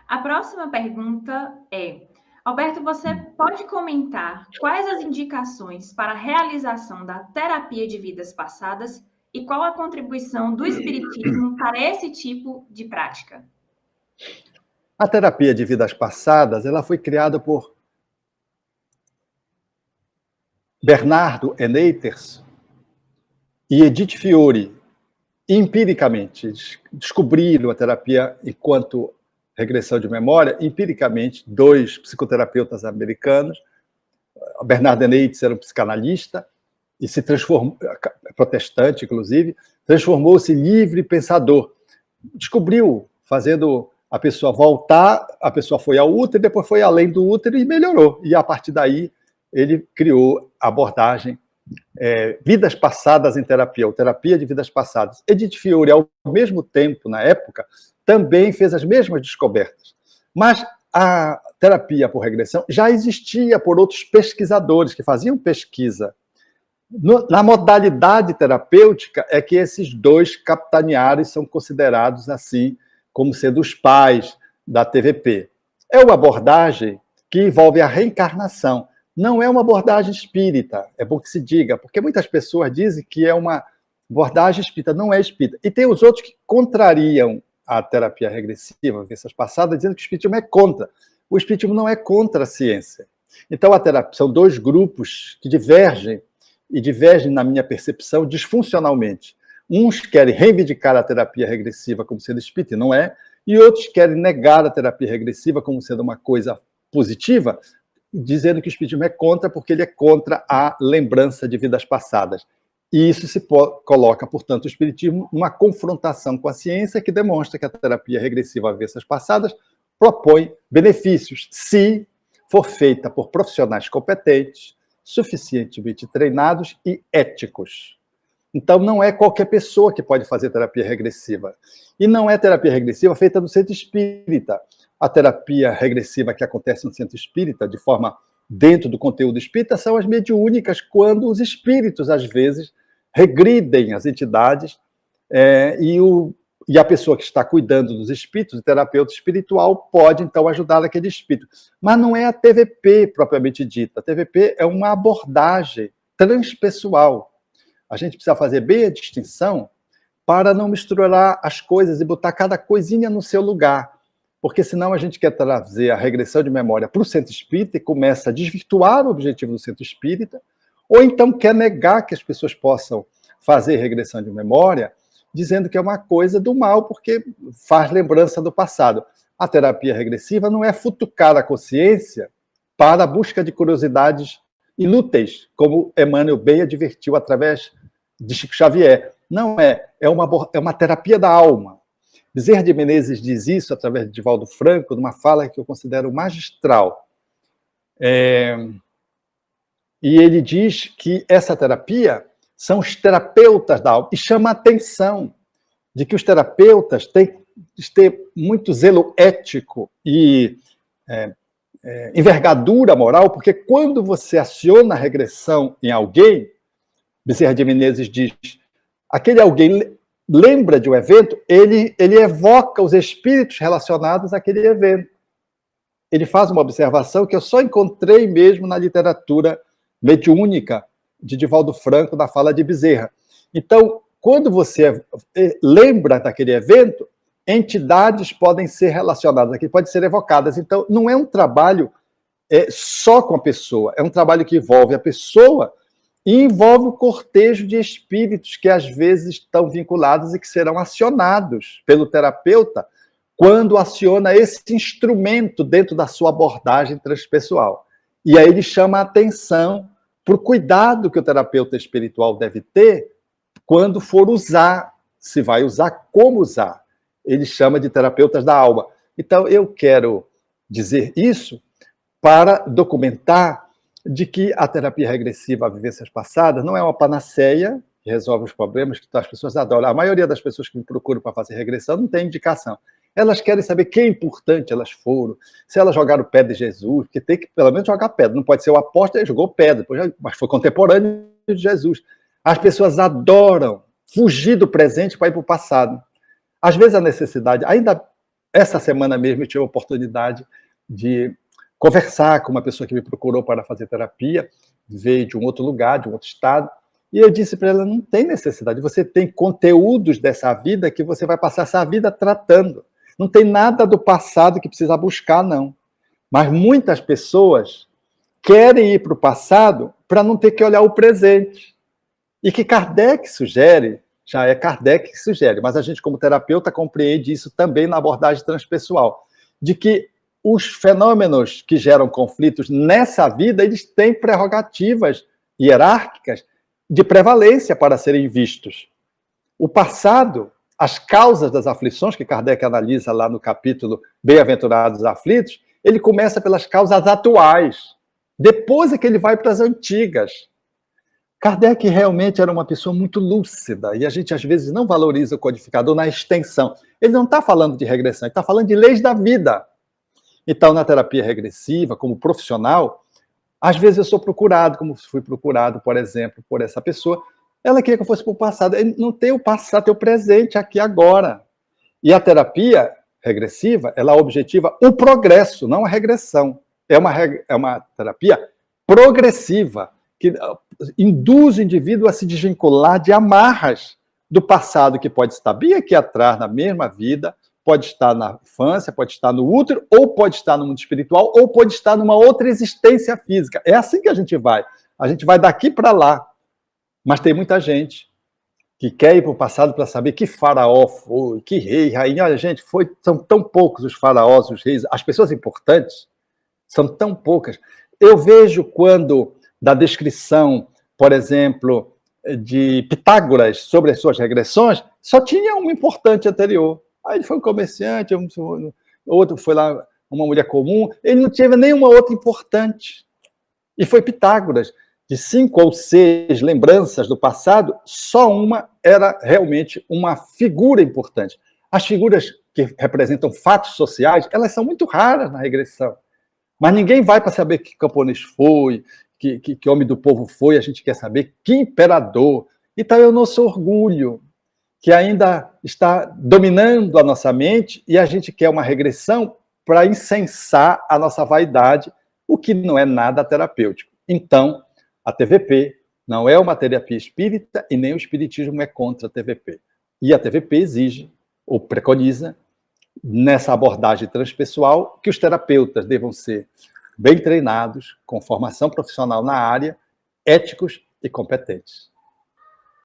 A próxima pergunta é: Alberto, você pode comentar quais as indicações para a realização da terapia de vidas passadas e qual a contribuição do espiritismo para esse tipo de prática? A terapia de vidas passadas, ela foi criada por Bernardo Eneiters e Edith Fiore, empiricamente. Descobriram a terapia enquanto regressão de memória, empiricamente, dois psicoterapeutas americanos. Bernardo Eneiters era um psicanalista e se transformou, protestante, inclusive, transformou-se em livre pensador. Descobriu, fazendo a pessoa voltar, a pessoa foi ao útero, depois foi além do útero e melhorou. E a partir daí, ele criou a abordagem vidas passadas em terapia, ou terapia de vidas passadas. Edith Fiore, ao mesmo tempo, na época, também fez as mesmas descobertas. Mas a terapia por regressão já existia por outros pesquisadores que faziam pesquisa. Na modalidade terapêutica é que esses dois capitanearam e são considerados assim como sendo os pais da TVP. É uma abordagem que envolve a reencarnação. Não é uma abordagem espírita, é bom que se diga, porque muitas pessoas dizem que é uma abordagem espírita, não é espírita. E tem os outros que contrariam a terapia regressiva, vivências passadas, dizendo que o espiritismo é contra. O espiritismo não é contra a ciência. Então, a terapia, são dois grupos que divergem, e divergem, na minha percepção, disfuncionalmente. Uns querem reivindicar a terapia regressiva como sendo espírita, e não é, e outros querem negar a terapia regressiva como sendo uma coisa positiva, dizendo que o espiritismo é contra, porque ele é contra a lembrança de vidas passadas. E isso se coloca, portanto, o espiritismo numa confrontação com a ciência que demonstra que a terapia regressiva a vivências passadas propõe benefícios, se for feita por profissionais competentes, suficientemente treinados e éticos. Então, não é qualquer pessoa que pode fazer terapia regressiva. E não é terapia regressiva feita no centro espírita. A terapia regressiva que acontece no centro espírita, de forma dentro do conteúdo espírita, são as mediúnicas, quando os espíritos, às vezes, regridem as entidades e a pessoa que está cuidando dos espíritos, o terapeuta espiritual, pode, então, ajudar aquele espírito. Mas não é a TVP propriamente dita. A TVP é uma abordagem transpessoal. A gente precisa fazer bem a distinção para não misturar as coisas e botar cada coisinha no seu lugar. Porque senão a gente quer trazer a regressão de memória para o centro espírita e começa a desvirtuar o objetivo do centro espírita, ou então quer negar que as pessoas possam fazer regressão de memória, dizendo que é uma coisa do mal, porque faz lembrança do passado. A terapia regressiva não é futucar a consciência para a busca de curiosidades inúteis, como Emmanuel bem advertiu através de Chico Xavier. Não é, é uma terapia da alma. Bezerra de Menezes diz isso através de Divaldo Franco, numa fala que eu considero magistral. E ele diz que essa terapia são os terapeutas da alma, e chama a atenção de que os terapeutas têm que ter muito zelo ético e envergadura moral, porque quando você aciona a regressão em alguém, Bezerra de Menezes diz, aquele alguém lembra de um evento, ele evoca os espíritos relacionados àquele evento. Ele faz uma observação que eu só encontrei mesmo na literatura mediúnica de Divaldo Franco, na fala de Bezerra. Então, quando você lembra daquele evento, entidades podem ser relacionadas aqui, podem ser evocadas. Então, não é um trabalho só com a pessoa, é um trabalho que envolve a pessoa e envolve o cortejo de espíritos que às vezes estão vinculados e que serão acionados pelo terapeuta quando aciona esse instrumento dentro da sua abordagem transpessoal. E aí ele chama a atenção para o cuidado que o terapeuta espiritual deve ter quando for usar, se vai usar, como usar. Ele chama de terapeutas da alma. Então, eu quero dizer isso para documentar de que a terapia regressiva a vivências passadas não é uma panaceia que resolve os problemas que as pessoas adoram. A maioria das pessoas que me procuram para fazer regressão não tem indicação. Elas querem saber que importante elas foram, se elas jogaram pedra de Jesus, porque tem que pelo menos jogar pedra. Não pode ser o apóstolo, ele jogou pedra, mas foi contemporâneo de Jesus. As pessoas adoram fugir do presente para ir para o passado. Às vezes a necessidade, ainda essa semana mesmo eu tive a oportunidade de conversar com uma pessoa que me procurou para fazer terapia, veio de um outro lugar, de um outro estado, e eu disse para ela, não tem necessidade, você tem conteúdos dessa vida que você vai passar essa vida tratando. Não tem nada do passado que precisa buscar, não. Mas muitas pessoas querem ir para o passado para não ter que olhar o presente. E que Kardec sugere, já é Kardec que sugere, mas a gente, como terapeuta, compreende isso também na abordagem transpessoal, de que os fenômenos que geram conflitos nessa vida, eles têm prerrogativas hierárquicas de prevalência para serem vistos. O passado, as causas das aflições, que Kardec analisa lá no capítulo Bem-aventurados aflitos, ele começa pelas causas atuais. Depois é que ele vai para as antigas. Kardec realmente era uma pessoa muito lúcida, e a gente às vezes não valoriza o codificador na extensão. Ele não está falando de regressão, ele está falando de leis da vida. Então, na terapia regressiva, como profissional, às vezes eu sou procurado, como fui procurado, por exemplo, por essa pessoa, ela queria que eu fosse para o passado. Ele não tem o passado, tem o presente aqui agora. E a terapia regressiva, ela objetiva o progresso, não a regressão. É uma terapia progressiva, que induz o indivíduo a se desvincular de amarras do passado, que pode estar bem aqui atrás, na mesma vida, pode estar na infância, pode estar no útero, ou pode estar no mundo espiritual, ou pode estar numa outra existência física. É assim que a gente vai. A gente vai daqui para lá. Mas tem muita gente que quer ir para o passado para saber que faraó foi, que rei, rainha. Olha, gente, são tão poucos os faraós, os reis, as pessoas importantes são tão poucas. Eu vejo quando, da descrição, por exemplo, de Pitágoras sobre as suas regressões, só tinha um importante anterior. Aí ele foi um comerciante, outro foi lá uma mulher comum, ele não tinha nenhuma outra importante. E foi Pitágoras. De 5 ou 6 lembranças do passado, só uma era realmente uma figura importante. As figuras que representam fatos sociais, elas são muito raras na regressão. Mas ninguém vai para saber que camponês foi, que homem do povo foi, a gente quer saber que imperador. Então é o nosso orgulho, que ainda está dominando a nossa mente, e a gente quer uma regressão para incensar a nossa vaidade, o que não é nada terapêutico. Então, a TVP não é uma terapia espírita e nem o espiritismo é contra a TVP. E a TVP exige, ou preconiza, nessa abordagem transpessoal, que os terapeutas devam ser bem treinados, com formação profissional na área, éticos e competentes.